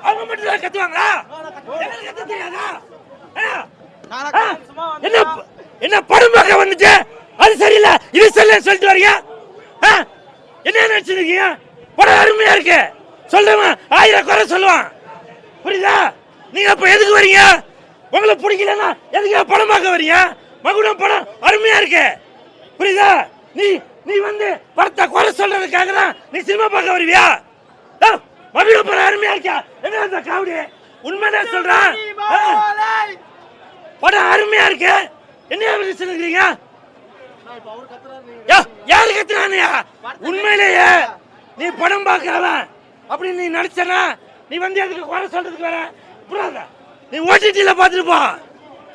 அவங்க மட்டும் கத்துவாங்களா? கத்த தெரியாதா? என்ன படம் பார்க்க வந்துச்சு அது சரியில்லை இது சரியில்லை சொல்லிட்டு வரீங்க. என்ன நினைச்சிருக்கீங்க? படம் அருமையா இருக்கு சொல்றவன் 1000 குறை சொல்லுவான். புரியுதா? நீங்க அப்ப எதுக்கு வரீங்க? உங்களுக்கு பிடிக்கலன்னா எதுக்கு படம் பார்க்க வரீங்க? மகுடம் படம் அருமையா இருக்கு. புரியுதா? நீ வந்து படத்தை குறை சொல்றதுக்காக தான் நீ சினிமா பார்க்க வருவியா? மகுடம் படம் அருமையா இருக்கா? என்ன அந்த காவடி உண்மைதான் சொல்றான். படம் அருமையா இருக்கு. என்ன சொல்லுறீங்க? யாரு கத்துறானியா? உண்மையிலேயே நீ படம் பார்க்கறவன் அப்படி நீ நடிச்சனா நீ வந்து அதுக்கு குறை சொல்றதுக்கு வர புரியாதா? நீ ஓடிடில பார்த்துட்டு போ.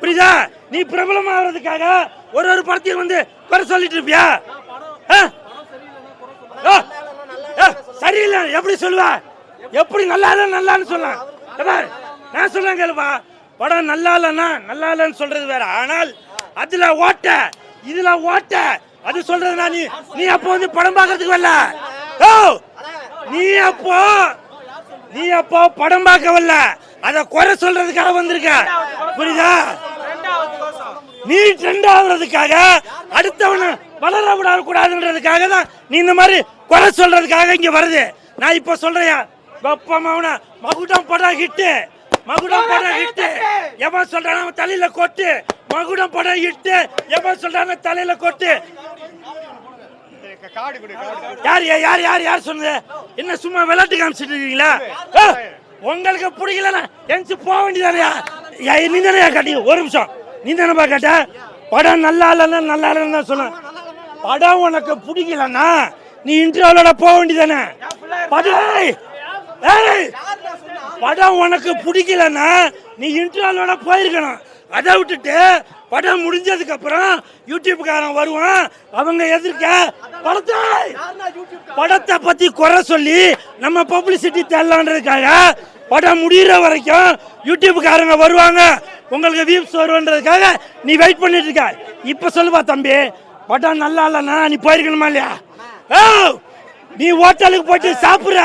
புரியுதா? நீ பிரபலம் ஆகிறதுக்காக ஒரு படத்தையும் வந்து குறை சொல்லிட்டு இருப்பியா? சரியில்லை எப்படி சொல்லுவா? எப்படி நல்லா நல்லான்னு சொல்லலாம். நான் சொல்றேன் கேளுப்பா. படம் நல்லா இல்லைன்னா நல்லா இல்லைன்னு சொல்றது வேற. ஆனால் அதுல ஓட்ட இதுல ஓட்ட அது சொல்றதுனா நீ அப்போ வந்து படம் பார்க்கறதுக்கு வரல. நீ அப்போ படம் பார்க்க வரல, அத குறை சொல்றதுக்காக வந்திருக்க. புரியுதா? நீ ட்ரெண்ட் ஆகுறதுக்காக அடுத்தவனை வளர விட கூடாதுன்றதுக்காக தான் நீ இந்த மாதிரி குறை சொல்றதுக்காக இங்க வருது. நான் இப்ப சொல்றேன் வெப்பமாவன மகுடம் படம் ஹிட்டு. மகுடம் படம் ஹிட்டு. எவன் சொல்றான் அவன் தலையில கொட்டு. மகுடம் படம் ஹிட்டு. எவன் சொல்றான் தலையில கொட்டு. யார் சொன்னது? என்ன சும்மா விளையாட்டு காமிச்சிட்டு இருக்கீங்களா? உங்களுக்கு பிடிக்கலன்னா எஞ்சி போக வேண்டியதானயா? நீ தானே கேட்டீங்க? ஒரு நிமிஷம் நீ தானேப்பா கேட்ட? படம் நல்லா இல்லைன்னா நல்லா இல்லைன்னு தான் சொன்ன. படம் உனக்கு பிடிக்கலன்னா நீ இன்டர்வியூல போக வேண்டியதானே? படம் உனக்கு பிடிக்கலன்னா நீ இன்டர்வியூல போயிருக்கணும். அதை விட்டுட்டு படம் முடிஞ்சதுக்கு அப்புறம் யூடியூப்காரன் வருவான், அவங்க எதிர்க்க படத்தை பத்தி குறை சொல்லி நம்ம பப்ளிசிட்டி தரலான்றதுக்காக படம் முடிகிற வரைக்கும் யூடியூப்காரங்க வருவாங்க, உங்களுக்கு வியூஸ் வருவன்றதுக்காக நீ வெயிட் பண்ணிட்டு இருக்க. இப்ப சொல்லுவா தம்பி, படம் நல்லா இல்லைன்னா நீ போயிருக்கணுமா இல்லையா? நீ ஹோட்டலுக்கு போயிட்டு சாப்பிடுற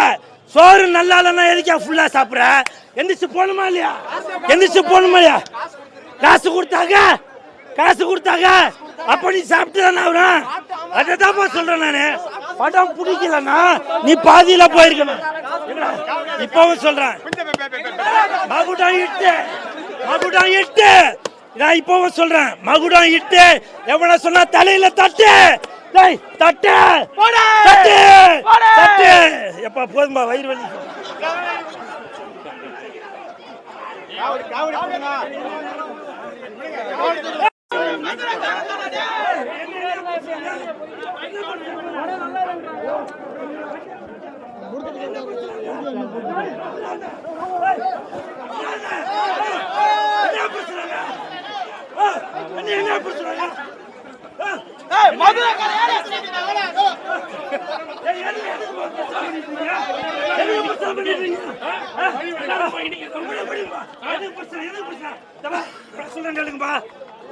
சோறு நல்லா இல்லைன்னா எதுக்கா ஃபுல்லா சாப்பிடுற? எந்திரிச்சு போகணுமா இல்லையா? எந்திரிச்சு போகணுமா இல்லையா? காசு கொடுத்தாங்க அப்ப நீ சாப்பிட்டு தானே ஆகணும். அதான் சொல்றேன் நானு. படம் பிடிக்கலன்னா நீ பாதியில போயிருக்கணும். இப்பவும் சொல்றேன் மகுடம் இட்டு. நான் இப்பவும் சொல்றேன் மகுடம் இட்டு. எவன சொன்னா தலையில தட்டு தட்டு தட்டு தட்டு. எப்ப போதும்பா வயிறு வலி.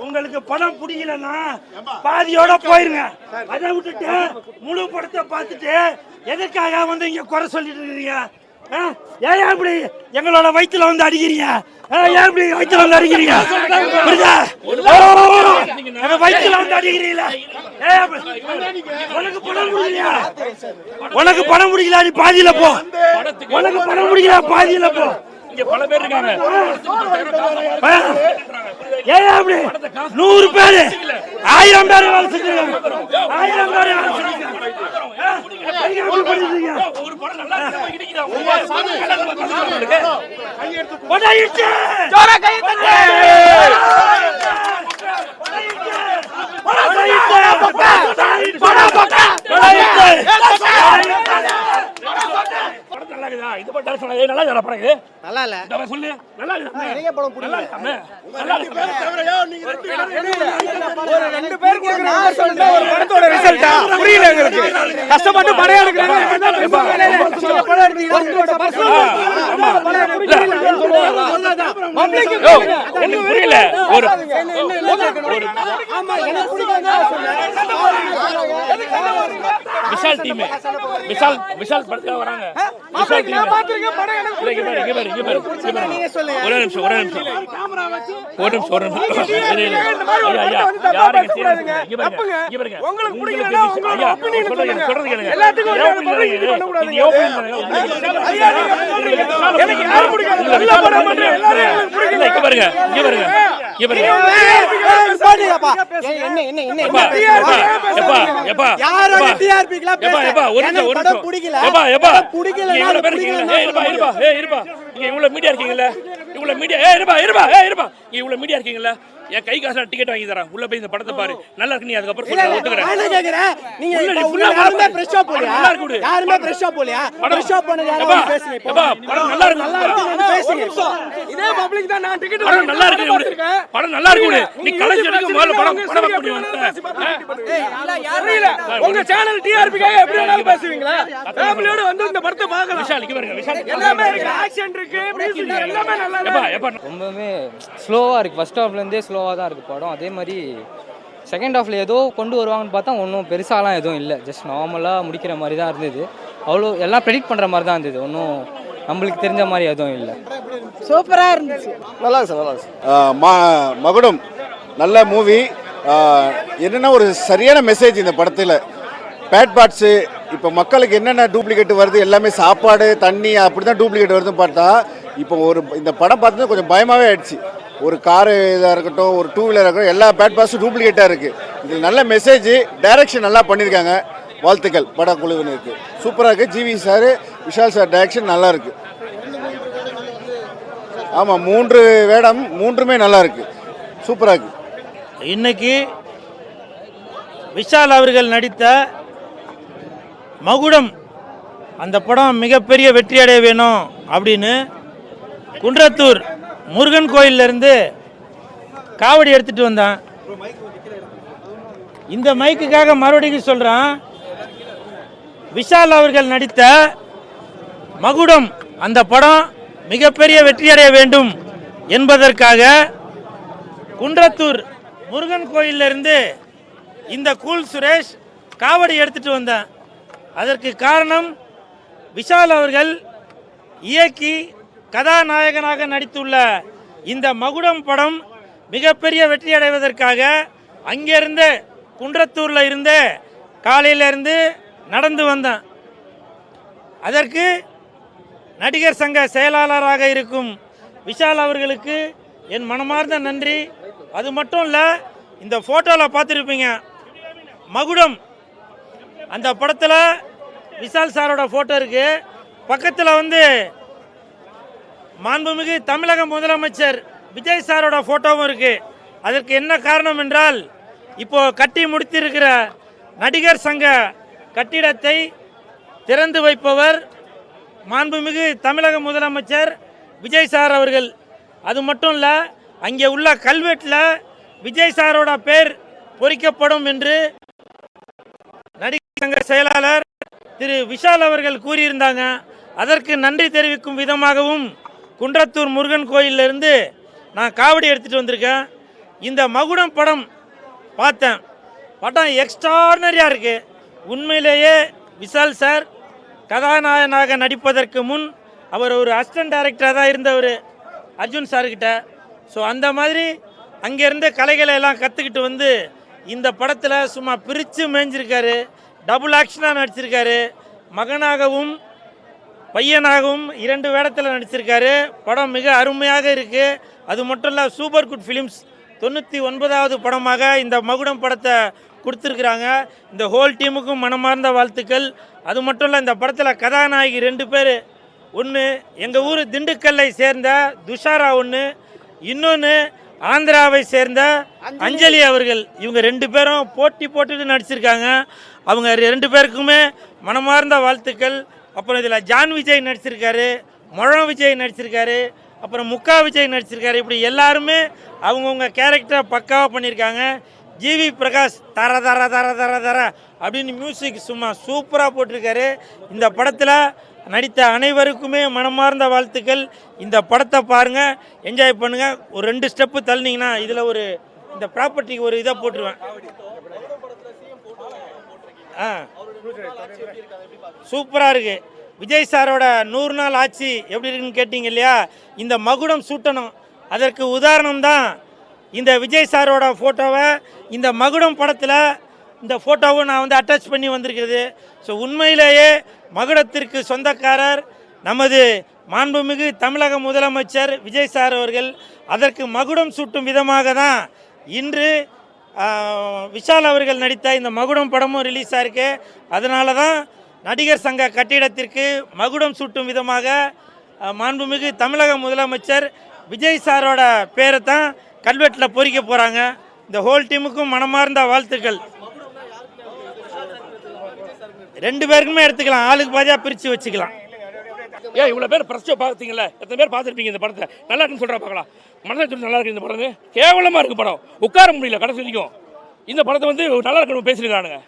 உங்களுக்கு படம் பிடிக்கலன்னா பாதியோட போயிருங்க. அதை விட்டுட்டு முழு படத்தை பார்த்துட்டு எதுக்காக வந்து இங்க குறை சொல்லிட்டு இருக்கீங்க? ஏன் இப்படி எங்களோட வயிற்றுல வந்து அடிக்கிறீங்க? ஏன் இப்படி வயிற்றுல வந்து அடிக்கிறீங்க? புரியுதா? வயிற்றுல வந்து அடிக்கிறீங்களா? உனக்கு படம் முடியலையா? உனக்கு படம் முடியல நீ பாதியில போ. உனக்கு படம் முடியல பாதியில போ. பல பேர் இருக்காங்க. 100 பேரு 1000 பேர் வேலை செஞ்சிருக்காங்க. 1000 பேர் வேலை செஞ்சிருக்காங்க. ஒரு படம் நல்லா இடிக்குதா? படையிட்டு ஜோரா கை தட்டு. இது படம் நல்லா இல்ல படம். இது நல்லா இல்ல சொல்லு. நல்லா இல்ல நீங்க படம் புரியல. நல்லா இல்ல ஒரு ரெண்டு பேர் கூட நான் சொல்றேன். ஒரு படத்தோட ரிசல்ட்டா புரியல உங்களுக்கு. கஷ்டப்பட்டு படம் எடுக்கறீங்க. எனக்கு புரியல. ஒரு விஷால் டீம் விஷால் படத்துக்காக வராங்க. விஷால் டீம் ஒரு நிமிஷம் மீடியா இருக்கீங்களா? என் கை காசுல டிக்கெட் வாங்கி தரேன். உள்ள போய் இந்த படத்தை பாரு, நல்லா இருக்கு. நீ அதுக்கப்புறம் ஒத்துக்கிறேன். படம் நல்லா இருக்கு. நீ கடைசி வரைக்கும் முதல்ல படம் உங்க சேனல் டிஆர்பிக்காக எப்படி வேணாலும் பேசுவீங்களா? ஃபேமிலியோட வந்து இந்த படத்தை பார்க்கலாம். விஷால் இங்க பாருங்க. விஷால் எல்லாமே இருக்கு. ஆக்ஷன் இருக்கு, மியூசிக் எல்லாமே நல்லா இருக்கு. ரொம்பவே ஸ்லோவா இருக்கு. ஃபர்ஸ்ட் ஹாஃப்ல இருந்தே ஸ்லோவா தான் இருக்கு படம். அதே மாதிரி செகண்ட் ஹாஃப்ல ஏதோ கொண்டு வருவாங்கன்னு பார்த்தா ஒன்றும் பெருசாலாம் எதுவும் இல்லை. ஜஸ்ட் நார்மலாக முடிக்கிற மாதிரி தான் இருந்தது. அவ்வளோ எல்லாம் ப்ரெடிக்ட் பண்ணுற மாதிரி தான் இருந்தது. ஒன்றும் நம்மளுக்கு தெரிஞ்ச மாதிரி எதுவும் இல்லை. சூப்பராக இருந்துச்சு. நல்லா இருக்கு, நல்லா இருக்கு. மகுடம் நல்ல மூவி. என்னென்னா ஒரு சரியான மெசேஜ் இந்த படத்தில். பேட் பார்ட்ஸு இப்போ மக்களுக்கு என்னென்ன டூப்ளிகேட் வருது, எல்லாமே சாப்பாடு தண்ணி அப்படி தான் டூப்ளிகேட் வருதுன்னு பார்த்தா இப்போ இந்த படம் பார்த்தீங்கன்னா கொஞ்சம் பயமாகவே ஆயிடுச்சு. ஒரு காரு இதாக இருக்கட்டும், ஒரு டூ வீலராக இருக்கட்டும், எல்லா பேட் பார்ட்ஸும் டூப்ளிகேட்டாக இருக்குது. இது நல்ல மெசேஜ். டைரக்ஷன் நல்லா பண்ணியிருக்காங்க. வாழ்த்துக்கள் படக்குழுவினருக்கு. சூப்பராக இருக்குது. GV sir, Vishal sir direction நல்லா இருக்குது. ஆமாம், 3 வேடம் 3மே நல்லா இருக்குது. சூப்பராக இருக்குது. இன்னைக்கு விஷால் அவர்கள் நடித்த மகுடம் அந்த படம் மிகப்பெரிய வெற்றி அடைய வேணும் அப்படின்னு குன்றத்தூர் முருகன் கோயிலிருந்து காவடி எடுத்துட்டு வந்தான். இந்த மைக்குக்காக மறுபடியும் சொல்றான், விஷால் அவர்கள் நடித்த மகுடம் அந்த படம் மிகப்பெரிய வெற்றி அடைய வேண்டும் என்பதற்காக குன்றத்தூர் முருகன் கோயிலிருந்து இந்த கூல் சுரேஷ் காவடி எடுத்துட்டு வந்தான். அதற்கு காரணம் விஷால் அவர்கள் இயக்கி கதாநாயகனாக நடித்துள்ள இந்த மகுடம் படம் மிகப்பெரிய வெற்றி அடைவதற்காக அங்கிருந்து குன்றத்தூரில் இருந்து காலையிலிருந்து நடந்து வந்தான். அதற்கு நடிகர் சங்க செயலாளராக இருக்கும் விஷால் அவர்களுக்கு என் மனமார்ந்த நன்றி. அது மட்டும் இல்லை, இந்த ஃபோட்டோவில் பார்த்துருப்பீங்க மகுடம் அந்த படத்தில் விஷால் சாரோட ஃபோட்டோ இருக்குது. பக்கத்தில் வந்து மாண்புமிகு தமிழக முதலமைச்சர் விஜய் சாரோட ஃபோட்டோவும் இருக்குது. அதற்கு என்ன காரணம் என்றால், இப்போ கட்டி முடித்திருக்கிற நடிகர் சங்க கட்டிடத்தை திறந்து வைப்பவர் மாண்புமிகு தமிழக முதலமைச்சர் விஜய் சார் அவர்கள். அது மட்டும் இல்லை, அங்கே உள்ள கல்வெட்டில் விஜய் சாரோட பேர் பொறிக்கப்படும் என்று நடிகர் சங்க செயலாளர் திரு விஷால் அவர்கள் கூறியிருந்தாங்க. அதற்கு நன்றி தெரிவிக்கும் விதமாகவும் குன்றத்தூர் முருகன் கோயிலிருந்து நான் காவடி எடுத்துகிட்டு வந்திருக்கேன். இந்த மகுடம் படம் பார்த்தேன். படம் எக்ஸ்ட்ராடனரியாக இருக்குது. உண்மையிலேயே விஷால் சார் கதாநாயகனாக நடிப்பதற்கு முன் அவர் ஒரு அசிஸ்டன்ட் டைரக்டராக தான் இருந்தவர் அர்ஜுன் சார்கிட்ட. ஸோ அந்த மாதிரி அங்கேருந்து கலைகளை எல்லாம் கற்றுக்கிட்டு வந்து இந்த படத்தில் சும்மா பிரித்து மேய்ஞ்சிருக்காரு. டபுள் ஆக்ஷனாக நடிச்சிருக்காரு. மகனாகவும் பையனாகவும் 2 வேடத்தில் நடிச்சிருக்காரு. படம் மிக அருமையாக இருக்குது. அது மட்டும் இல்லை, சூப்பர் குட் ஃபிலிம்ஸ் 99வது படமாக இந்த மகுடம் படத்தை கொடுத்துருக்குறாங்க. இந்த ஹோல் டீமுக்கும் மனமார்ந்த வாழ்த்துக்கள். அது மட்டும் இல்லை, இந்த படத்தில் கதாநாயகி 2 பேர். ஒன்று எங்கள் ஊர் திண்டுக்கல்லை சேர்ந்த துஷாரா, ஒன்று இன்னொன்று ஆந்திராவை சேர்ந்த அஞ்சலி அவர்கள். இவங்க 2 பேரும் போட்டுட்டு நடிச்சிருக்காங்க. அவங்க 2 பேருக்குமே மனமார்ந்த வாழ்த்துக்கள். அப்புறம் இதில் ஜான் விஜய் நடிச்சிருக்காரு, மொழம் விஜய் நடிச்சிருக்காரு, அப்புறம் முக்கா விஜய் நடிச்சிருக்காரு. இப்படி எல்லாருமே அவங்கவுங்க கேரக்டரை பக்காவாக பண்ணியிருக்காங்க. ஜிவி பிரகாஷ் தர தர தர தர தர அப்படின்னு மியூசிக் சும்மா சூப்பராக போட்டிருக்காரு. இந்த படத்தில் நடித்த அனைவருக்குமே மனமார்ந்த வாழ்த்துக்கள். இந்த படத்தை பாருங்கள், என்ஜாய் பண்ணுங்கள். ஒரு 2 ஸ்டெப்பு தள்ளினீங்கன்னா இதில் ஒரு இந்த ப்ராப்பர்ட்டிக்கு ஒரு இதை போட்டுருவேன். சூப்பராக இருக்குது. விஜய் சாரோட 100 நாள் ஆட்சி எப்படி இருக்குன்னு கேட்டிங்க இல்லையா? இந்த மகுடம் சூட்டணும், அதற்கு உதாரணம் தான் இந்த விஜய் சாரோட ஃபோட்டோவை இந்த மகுடம் படத்தில் இந்த ஃபோட்டோவை நான் அட்டாச் பண்ணி வந்திருக்கிறது. ஸோ உண்மையிலேயே மகுடத்திற்கு சொந்தக்காரர் நமது மாண்புமிகு தமிழக முதலமைச்சர் விஜய் சார் அவர்கள். அதற்கு மகுடம் சூட்டும் விதமாக தான் இன்று விஷால் அவர்கள் நடித்த இந்த மகுடம் படமும் ரிலீஸ் ஆயிருக்கு. அதனால தான் நடிகர் சங்க கட்டிடத்திற்கு மகுடம் சூட்டும் விதமாக மாண்புமிகு தமிழக முதலமைச்சர் விஜய் சாரோட பேரை தான் கல்வெட்டில் பொறிக்க போகிறாங்க. இந்த ஹோல் டீமுக்கும் மனமார்ந்த வாழ்த்துக்கள். 2 பேருக்குமே எடுத்துக்கலாம், ஆளுக்கு பாதியாக பிரித்து வச்சுக்கலாம். ஏன் இவ்வளோ பேர் பிரச்சனை பார்த்தீங்களா? எத்தனை பேர் பார்த்துருப்பீங்க இந்த படத்தை? நல்லா இருக்குன்னு சொல்கிறா பார்க்கலாம். மனசு நல்லா இருக்கு இந்த படம். கேவலமாக இருக்குது படம், உட்கார முடியல கடைசி வரைக்கும். இந்த படத்தை நல்லா இருக்கணும் பேசியிருக்கானுங்க.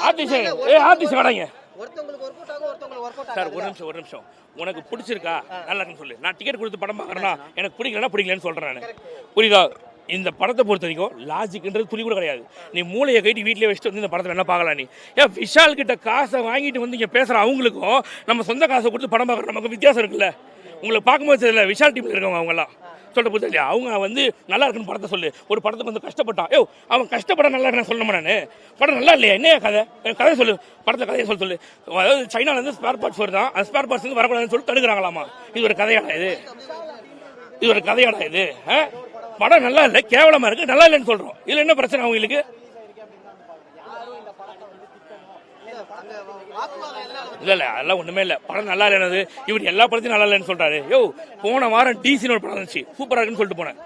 ஆர்டிஸ்ட் கடைங்க சார். ஒரு நிமிஷம் உனக்கு பிடிச்சிருக்கா நல்லா இருக்குன்னு சொல்லு. நான் டிக்கெட் கொடுத்து படம் பார்க்குறேன்னா எனக்கு பிடிக்கலன்னா பிடிக்கலன்னு சொல்கிறேன் நான். புரியுதா? இந்த படத்தை பொறுத்த வரைக்கும் லாஜிக்ன்றது துளி கூட கிடையாது. நீ மூளையை கைட்டி வீட்டிலே வச்சுட்டு இந்த படத்தை என்ன பார்க்கலாம்? நீ ஏன் விஷால் கிட்ட காசை வாங்கிட்டு இங்கே பேசுகிற அவங்களுக்கும் நம்ம சொந்த காசை கொடுத்து படம் பார்க்குற நமக்கு வித்தியாசம் இருக்குல்ல. உங்களுக்கு பார்க்கும்போது தெரியல, விஷால் டீமில் இருக்கவங்க அவங்கெல்லாம் சொல்லிட்டு போது இல்லையா? அவங்க நல்லா இருக்குன்னு படத்தை சொல்லு. ஒரு படத்தை கஷ்டப்பட்டான், அவன் கஷ்டப்பட நல்லா இருக்குன்னு சொல்லணுமா? நான் படம் நல்லா இல்லையா? என்ன கதை சொல்லு, படத்தை கதையை சொல்லு. அதாவது சைனாலேருந்து ஸ்பேர் பார்ட்ஸ் வருதான், அந்த ஸ்பேர் பார்ட்ஸ் வரக்கூடாதுன்னு சொல்லி தடுக்கிறாங்களாமா. இது ஒரு கதையாடா இது? படம் நல்லா இல்லை, கேவலமாக இருக்குது, நல்லா இல்லைன்னு சொல்கிறோம். இதில் என்ன பிரச்சனை அவங்களுக்கு? இல்லை அதெல்லாம் ஒன்றுமே இல்லை. படம் நல்லா இல்லைனது இவர் எல்லா படத்தையும் நல்லா இல்லைன்னு சொல்கிறாரு. போன வாரம் டிசின்னு ஒரு படம் இருந்துச்சு, சூப்பராக இருக்குன்னு சொல்லிட்டு போனேன்.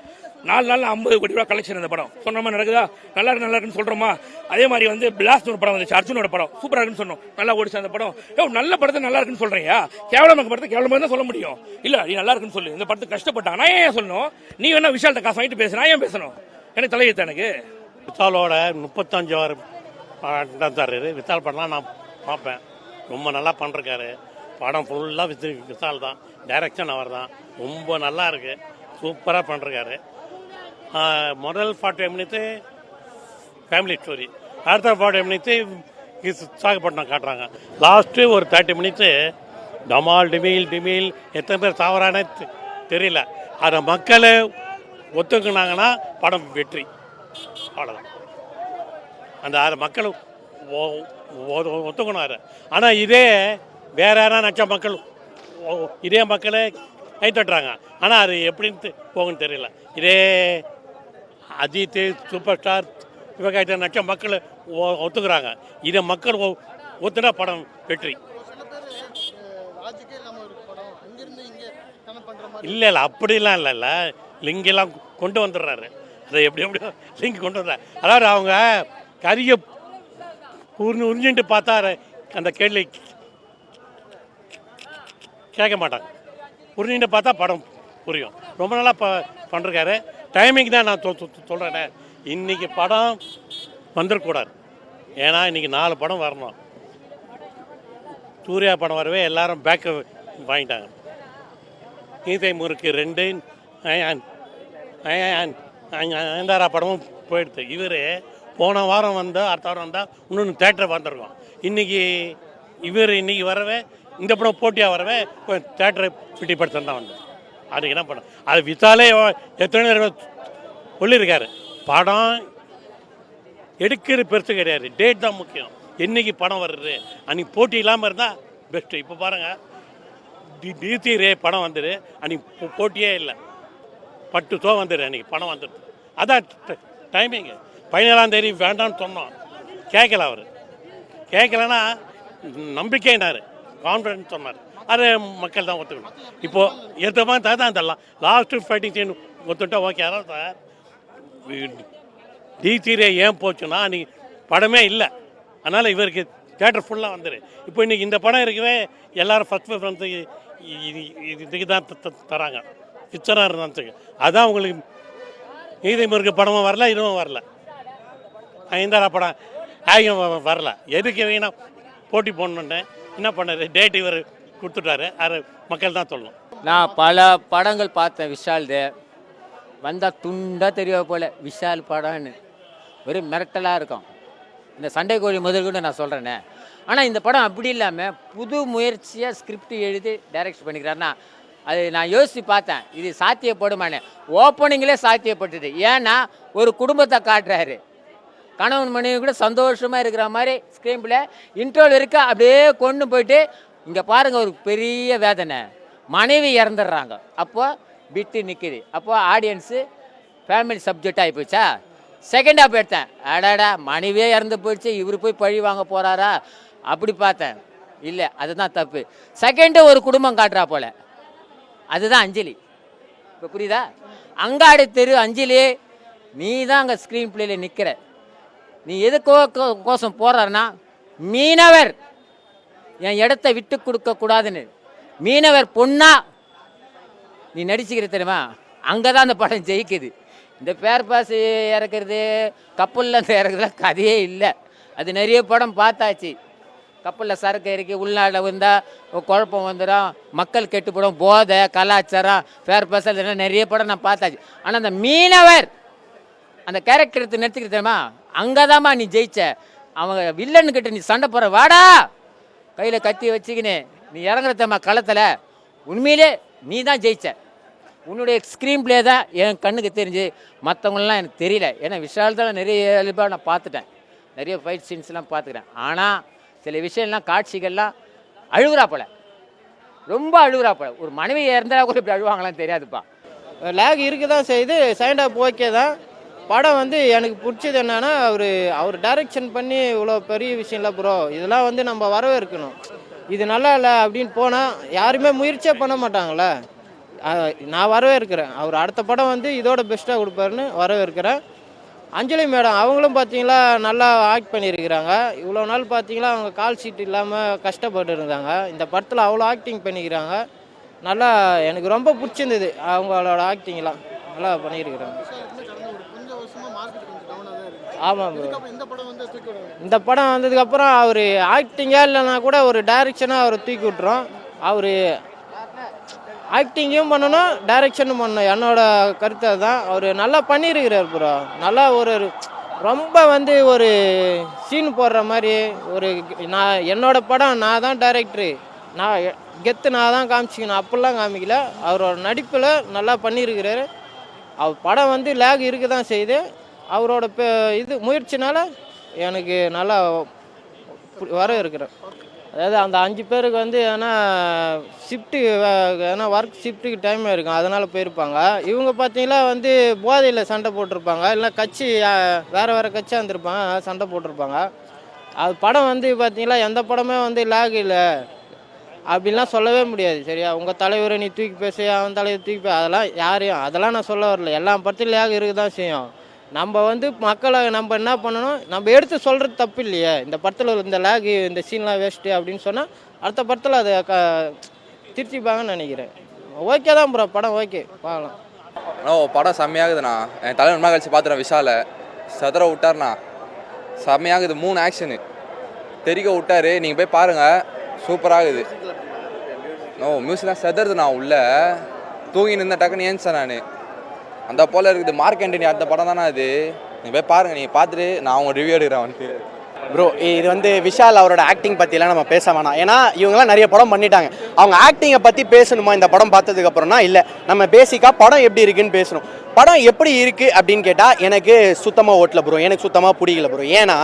4 நாளில் 50 கோடி ரூபா கலெக்ஷன் இந்த படம். சொன்ன மாதிரி நடக்குதா? நல்லா இருக்குன்னு சொல்கிறோமா? அதே மாதிரி பிளாஸ்ட் ஒரு படம் வந்துச்சு, அர்ஜுனோட படம், சூப்பராக இருக்குன்னு சொன்னோம், நல்லா ஓடிச்சு அந்த படம். நல்ல படத்தை நல்லா இருக்குன்னு சொல்கிறீங்க, கேவலமாக படத்தை கேவலமாக தான் சொல்ல முடியும். இல்லை நீ நல்லா இருக்குன்னு சொல்லு. இந்த படத்தை கஷ்டப்பட்டா நான் ஏன் சொல்லணும்? நீ வேணா விஷால்கிட்ட காசு வாங்கிட்டு பேசுனா ஏன் பேசணும்? எனக்கு தலையெழுத்து. எனக்கு விசாலோட 35 படம் தர்றாரு. விசால் படம்லாம் நான் பார்ப்பேன், ரொம்ப நல்லா பண்ணிருக்காரு. படம் ஃபுல்லாக விசால் தான், டைரக்ஷன் அவர் தான், ரொம்ப நல்லா இருக்கு, சூப்பராக பண்ணிருக்காரு. முதல் 45 மினிட்ஸு ஃபேமிலி ஸ்டோரி, அடுத்த 45 மினிட்ஸு விசாகப்பட்டினம் காட்டுறாங்க. லாஸ்ட்டு ஒரு 30 மினிட்ஸு டமால் டிமீல் எத்தனை பேர் சாவறானே தெரியல. அதை மக்களை ஒத்துக்குனாங்கன்னா படம் வெற்றி, அவ்வளோதான். அந்த மக்கள் ஒத்துக்கணும். ஆனால் இதே வேற யாராவது நச்ச மக்கள் இதே மக்களை கை தட்டுறாங்க. ஆனால் அது எப்படின்னு போகுன்னு தெரியல. இதே அஜித் சூப்பர் ஸ்டார் சிவகார்த்திகேயன் நச்ச மக்கள் ஒத்துக்கிறாங்க. இதை மக்கள் ஒத்துனா படம் வெற்றி. இல்லை அப்படிலாம் இல்லைல்ல, லிங்கெல்லாம் கொண்டு வந்துடுறாரு. அதை எப்படியோ லிங்க் கொண்டு வர்றாரு. அதாவது அவங்க கரிய உறிஞ்சிட்டு பார்த்தா அந்த கேள்வி கேட்க மாட்டாங்க. உறிஞ்சிட்டு பார்த்தா படம் புரியும். ரொம்ப நல்லா பண்ணிருக்காரு. டைமிங் தான் நான் சொல்கிறேன். இன்றைக்கி படம் வந்துடக்கூடாது. ஏன்னா இன்றைக்கி 4 படம் வரணும். சூர்யா படம் வரவே எல்லாரும் பேக்கு வாங்கிட்டாங்க. கீதை முறுக்கு 2 நயன்தாரா படமும் போயிடுது. இவர் போன வாரம் வந்தால் அடுத்த வாரம் வந்தால் இன்னொன்று தேட்டர் வந்திருக்கோம். இன்றைக்கி வரவே இந்த படம் போட்டியாக வரவே தேட்டரை 50% தான் வந்தது. அதுக்கு என்ன படம்? அது விசாலே எத்தனை சொல்லியிருக்காரு. படம் எடுக்கிறது பெருசு கிடையாது, டேட் தான் முக்கியம். என்றைக்கு படம் வருது அன்றைக்கி போட்டி இல்லாமல் இருந்தால் பெஸ்ட்டு. இப்போ பாருங்கள், டிசி ரே படம் வந்துடு, அன்றைக்கி போட்டியே இல்லை, 10 ஷோ வந்துடு, அன்றைக்கி படம் வந்துடுது. அதான் டைமிங்கு. 17ஆம் தேதி வேண்டாம்னு சொன்னோம், கேட்கல. அவர் கேட்கலன்னா நம்பிக்கைனார், கான்ஃபிடன்ஸ் சொன்னார். அது மக்கள் தான் ஒத்துக்கணும். இப்போது ஏற்றமாக தான் அந்த லாஸ்ட்டு ஃபைட்டிங் சீன் ஒத்துட்டா ஓகே. அதான் சார் டிசிரே ஏன் போச்சுன்னா அன்றைக்கி படமே இல்லை, அதனால் இவருக்கு தேட்டர் ஃபுல்லாக வந்துடு. இப்போ இன்றைக்கி இந்த படம் இருக்கவே எல்லோரும் ஃபஸ்ட் ப்ரிஃபரன்ஸு இதுக்கு தான் தராங்க, பிக்சராக இருந்தாச்சுக்கு. அதுதான் உங்களுக்கு நீதி முருகு படமும் வரல, இதுவும் வரல, ஐந்தாரா படம் ஆகியும் வரல. எதுக்கு வேணா போட்டி போடணுன்னு என்ன பண்ணார்? டேட் இவர் கொடுத்துட்டாரு. அது மக்கள் தான் சொல்லணும். நான் பல படங்கள் பார்த்தேன் விஷால்து. வந்தால் துண்டாக தெரிய போல விஷால் படம்னு வெறும் மிரட்டலாக இருக்கும். இந்த சண்டை கோழி முதல் கூட நான் சொல்கிறேனே. ஆனால் இந்த படம் அப்படி இல்லாமல் புது முயற்சியாக ஸ்கிரிப்ட் எழுதி டைரக்ட் பண்ணிக்கிறாருன்னா அது நான் யோசித்து பார்த்தேன், இது சாத்தியப்படுமானே. ஓப்பனிங்கிலே சாத்தியப்பட்டது. ஏன்னா ஒரு குடும்பத்தை காட்டுறாரு, கணவன் மனைவி கூட சந்தோஷமாக இருக்கிற மாதிரி ஸ்க்ரீன் பிளே இன்ட்ரோல் இருக்க அப்படியே கொண்டு போயிட்டு இங்கே பாருங்கள் ஒரு பெரிய வேதனை, மனைவி இறந்துடுறாங்க. அப்போ பிட்டு நிற்கிது. அப்போ ஆடியன்ஸு ஃபேமிலி சப்ஜெக்ட் ஆகி போச்சா. செகண்ட் ஹாஃப் எடுத்தேன், அடாடா மனைவியே இறந்து போயிடுச்சு, இவர் போய் பழி வாங்க போகிறாரா அப்படி பார்த்தேன். இல்லை, அதுதான் தப்பு. செகண்டு ஒரு குடும்பம் காட்டுறா போல், அதுதான் அஞ்சலி. இப்போ புரியுதா? அங்காடி தெரு அஞ்சலி, நீ தான் அங்கே ஸ்க்ரீன் பிளேயில் நிற்கிற. நீ எதுக்கோ கோசம் போடுறன்னா மீனவர் என் இடத்த விட்டு கொடுக்கக்கூடாதுன்னு மீனவர் பொண்ணா நீ நடிச்சுக்கிற தெரியுமா. அங்கே தான் அந்த படம் ஜெயிக்குது. இந்த பேர் பாஸ் இறக்குறது, கப்பலில் இறக்குறதுலாம் கதையே இல்லை. அது நிறைய படம் பார்த்தாச்சு. கப்பலில் சரக்கு இறக்கி உள்நாட்டில் வந்தால் குழப்பம் வந்துடும், மக்கள் கெட்டுப்படும், போதை கலாச்சாரம் பேர் பாஸ் அதெல்லாம் நிறைய படம் நான் பார்த்தாச்சு. ஆனால் அந்த மீனவர் அந்த கேரக்டர் எடுத்து நடிச்சுக்கிற தெரியுமா, அங்கே தான்மா நீ ஜெயிச்ச. அவங்க வில்லனுக்கிட்ட நீ சண்டை போகிற, வாடா கையில் கத்தி வச்சுக்கின்னு நீ இறங்குறதம்மா களத்தில், உண்மையிலே நீ தான் ஜெயிச்ச. உன்னுடைய ஸ்க்ரீன் பிளே தான் என் கண்ணுக்கு தெரிஞ்சு, மற்றவங்களாம் எனக்கு தெரியல. ஏன்னா விஷால் தான் நிறைய நான் பார்த்துட்டேன், நிறைய ஃபைட் சீன்ஸ்லாம் பார்த்துக்கிறேன். ஆனால் சில விஷயம்லாம் காட்சிகள்லாம் அழுகுறா போல, ரொம்ப அழுகுறா போல. ஒரு மனைவி இறந்தால் கூட இப்படி அழுவாங்களான்னு தெரியாதுப்பா. லேக் இருக்க தான் செய்யுது. செகண்ட் ஹாஃப் ஓகே தான். படம் வந்து எனக்கு பிடிச்சது என்னன்னா, அவர் டைரக்ஷன் பண்ணி இவ்வளோ பெரிய விஷயம் இல்லை ப்ரோ, இதெல்லாம் வந்து நம்ம வரவேற்கணும். இது நல்லா இல்லை அப்படின்னு போனால் யாருமே முயற்சியே பண்ண மாட்டாங்களே. நான் வரவேற்கிறேன். அவர் அடுத்த படம் வந்து இதோட பெஸ்ட்டாக கொடுப்பாருன்னு வரவேற்கிறேன். அஞ்சலி மேடம் அவங்களும் பார்த்தீங்களா நல்லா ஆக்ட் பண்ணியிருக்கிறாங்க. இவ்வளோ நாள் பார்த்தீங்களா அவங்க கால் ஷீட் இல்லாமல் கஷ்டப்பட்டு இருந்தாங்க. இந்த படத்தில் அவ்வளோ ஆக்டிங் பண்ணிக்கிறாங்க. நல்லா எனக்கு ரொம்ப பிடிச்சிருந்தது அவங்களோட ஆக்டிங்லாம் நல்லா பண்ணியிருக்கிறாங்க. ஆமாம் ப்ரோ. இந்த படம் வந்ததுக்கப்புறம் அவர் ஆக்டிங்காக இல்லைன்னா கூட ஒரு டைரக்ஷனாக அவர் தூக்கி விட்டுரும். அவர் ஆக்டிங்கும் பண்ணணும், டைரக்ஷனும் பண்ணணும். என்னோட கருத்து அதுதான். அவர் நல்லா பண்ணியிருக்கிறார் ப்ரோ. நல்லா ஒரு ரொம்ப வந்து ஒரு சீன் போடுற மாதிரி ஒரு என்னோட படம் நான் தான் டைரக்டரு, நான் கெத்து நான் தான் காமிச்சிக்கணும் அப்படிலாம் காமிக்கல. அவரோட நடிப்பில் நல்லா பண்ணியிருக்கிறாரு. அவர் படம் வந்து லேக் இருக்க தான் செய்யுது. அவரோட இது முயற்சினால எனக்கு நல்லா வர இருக்கிறேன். அதாவது அந்த 5 பேருக்கு வந்து ஏன்னா ஷிஃப்ட்டு, ஏன்னா ஒர்க் ஷிஃப்ட்டுக்கு டைம் இருக்கும், அதனால் போயிருப்பாங்க. இவங்க பார்த்தீங்களா வந்து போதையில் சண்டை போட்டிருப்பாங்க, இல்லை கட்சி வேறு கட்சியாக இருந்திருப்பாங்க, சண்டை போட்டிருப்பாங்க. அது படம் வந்து பார்த்தீங்களா எந்த படமே வந்து லேக் இல்லை அப்படின்லாம் சொல்லவே முடியாது. சரியா, உங்கள் தலைவரை நீ தூக்கி பேசு, அவன் தலைவர் தூக்கி அதெல்லாம் யாரையும் அதெல்லாம் நான் சொல்ல வரல. எல்லா படத்துலையும் லேக் இருக்க தான் செய்யும். நம்ம வந்து மக்களை நம்ம என்ன பண்ணணும், நம்ம எடுத்து சொல்கிறது தப்பு இல்லையே. இந்த படத்தில் இந்த லேக் இந்த சீன்லாம் வேஸ்ட்டு அப்படின்னு சொன்னால் அடுத்த படத்தில் அதை திருத்திப்பாங்கன்னு நினைக்கிறேன். ஓகே தான் ப்ரோ, படம் ஓகே, பார்க்கலாம். படம் செம்மையாகுதுண்ணா. என் தலைவர் கழிச்சு பார்த்துறேன். விஷாலை சதுர விட்டார்ண்ணா, செம்மையாகுது. 3 ஆக்ஷனு தெரிக்க விட்டார், நீங்கள் போய் பாருங்கள், சூப்பராகுது. மியூசிக்லாம் செதறதுண்ணா, உள்ள தூங்கி நின்ற டக்குன்னு ஏன்ச்சேன் நான். அந்த போல் இருக்குது. மார்க் ஆண்டனி அடுத்த படம் தானே அது, நீங்கள் போய் பாருங்கள். நீங்கள் பார்த்துட்டு நான் அவங்க ரிவ்யூ எடுக்கிறேன் வந்துட்டு. ப்ரோ, இது வந்து விஷால் அவரோட ஆக்டிங் பற்றிலாம் நம்ம பேச வேணாம். ஏன்னா இவங்கெல்லாம் நிறைய படம் பண்ணிட்டாங்க. அவங்க ஆக்டிங்கை பற்றி பேசணுமா இந்த படம் பார்த்ததுக்கப்புறம்னா இல்லை, நம்ம பேசிக்காக படம் எப்படி இருக்குன்னு பேசணும். படம் எப்படி இருக்குது அப்படின்னு கேட்டால் எனக்கு சுத்தமாக ஓட்டல ப்ரோ, எனக்கு சுத்தமாக பிடிக்கல ப்ரோ. ஏன்னா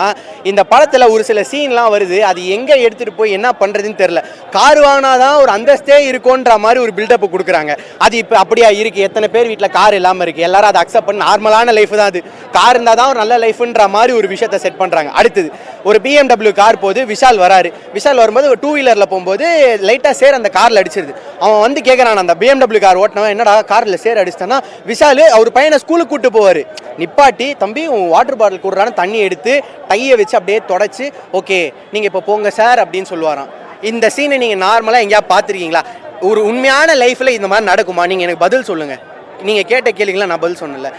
இந்த படத்தில் ஒரு சில சீன்லாம் வருது, அது எங்கே எடுத்துகிட்டு போய் என்ன பண்ணுறதுன்னு தெரில. கார் வாங்கினா தான் ஒரு அந்தஸ்தே இருக்குன்ற மாதிரி ஒரு பில்டப்பு கொடுக்குறாங்க. அது இப்போ அப்படியா இருக்குது? எத்தனை பேர் வீட்டில் கார் இல்லாமல் இருக்குது? எல்லாரும் அதை அக்செப்ட் பண்ணி நார்மலான லைஃப் தான் அது, கார் இருந்தால் தான் ஒரு நல்ல லைஃப்ன்ற மாதிரி ஒரு விஷயத்தை செட் பண்ணுறாங்க. அடுத்தது ஒரு BMW கார் போது, விஷால் வராரு. விஷால் வரும்போது ஒரு 2 வீலரில் போகும்போது லைட்டாக சேர் அந்த காரில் அடிச்சிருது. அவன் வந்து கேட்குறான், அந்த BMW கார் ஓட்டினவன், என்னடா காரில் சேர் அடிச்சிட்டான்னா, விஷால் அவர் பையனை ஸ்கூலுக்கு கூப்பிட்டு போவார். நிப்பாட்டி, தம்பி உன் வாட்டர் பாட்டில் கூடுறான்னு தண்ணி எடுத்து டையை வச்சு அப்படியே தொடச்சி, ஓகே நீங்கள் இப்போ போங்க சார் அப்படின்னு சொல்லுவாராம். இந்த சீனை நீங்கள் நார்மலாக எங்கேயா பார்த்துருக்கீங்களா? ஒரு உண்மையான லைஃப்பில் இந்த மாதிரி நடக்குமா? நீங்கள் எனக்கு பதில் சொல்லுங்கள். நீங்கள் கேட்ட கேள்விங்களா நான் பதில் சொன்னல.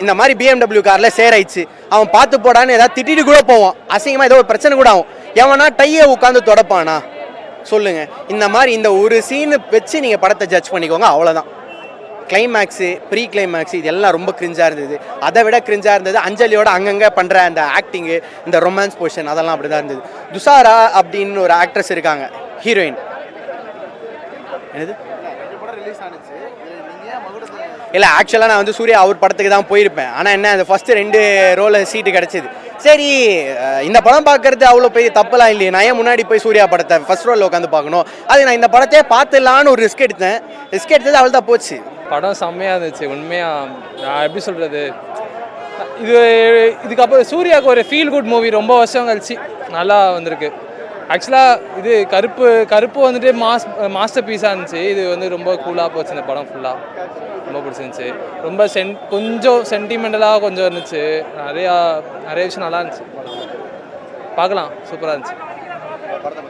இந்த மாதிரி BMW காரில் சேராயிடுச்சு, அவன் பார்த்து போடான்னு ஏதாவது திட்டிட்டு கூட போவான். அசிங்கமாக ஏதோ ஒரு பிரச்சனை கூட ஆகும். எவனா டையை உட்காந்து தொடப்பானா? சொல்லுங்கள். இந்த மாதிரி இந்த ஒரு சீனு வச்சு நீங்கள் படத்தை ஜட்ஜ் பண்ணிக்கோங்க, அவ்வளோதான். கிளைமேக்ஸு, ப்ரீ கிளைமேக்ஸு இதெல்லாம் ரொம்ப கிரிஞ்சாக இருந்தது. அதை விட கிரிஞ்சாக இருந்தது அஞ்சலியோட அங்கங்கே பண்ணுற அந்த ஆக்டிங்கு, இந்த ரொமான்ஸ் போர்ஷன், அதெல்லாம் அப்படி தான் இருந்தது. துஷாரா அப்படின்னு ஒரு ஆக்ட்ரஸ் இருக்காங்க, ஹீரோயின். என்னது இல்லை, ஆக்சுவலாக நான் வந்து சூர்யா அவர் படத்துக்கு தான் போயிருப்பேன். ஆனால் என்ன, அந்த ஃபஸ்ட்டு 2 ரோவில் சீட்டு கிடச்சிது. சரி, இந்த படம் பார்க்கறது அவ்வளோ பெரிய தப்புலாம் இல்லையே, நான் ஏன் முன்னாடி போய் சூர்யா படத்தை ஃபஸ்ட் ரோவில் உட்காந்து பார்க்கணும்? அது நான் இந்த படத்தையே பார்த்துடலான்னு ஒரு ரிஸ்க் எடுத்தேன். ரிஸ்க் எடுத்தது அவள் தான் போச்சு. படம் செம்மையாக இருந்துச்சு உண்மையாக. நான் எப்படி சொல்கிறது, இதுக்கப்புறம் சூர்யாவுக்கு ஒரு ஃபீல் குட் மூவி ரொம்ப வருஷம் கழிச்சு நல்லா வந்திருக்கு. ஆக்சுவலாக இது கருப்பு வந்துட்டு மாஸ்டர் பீஸாக இருந்துச்சு. இது வந்து ரொம்ப கூலாக போச்சு. இந்த படம் ஃபுல்லாக ரொம்ப பிடிச்சிருந்துச்சு. ரொம்ப கொஞ்சம் சென்டிமெண்டலாக கொஞ்சம் இருந்துச்சு. நிறைய விஷயம் நல்லா இருந்துச்சு. பார்க்கலாம், சூப்பராக இருந்துச்சு.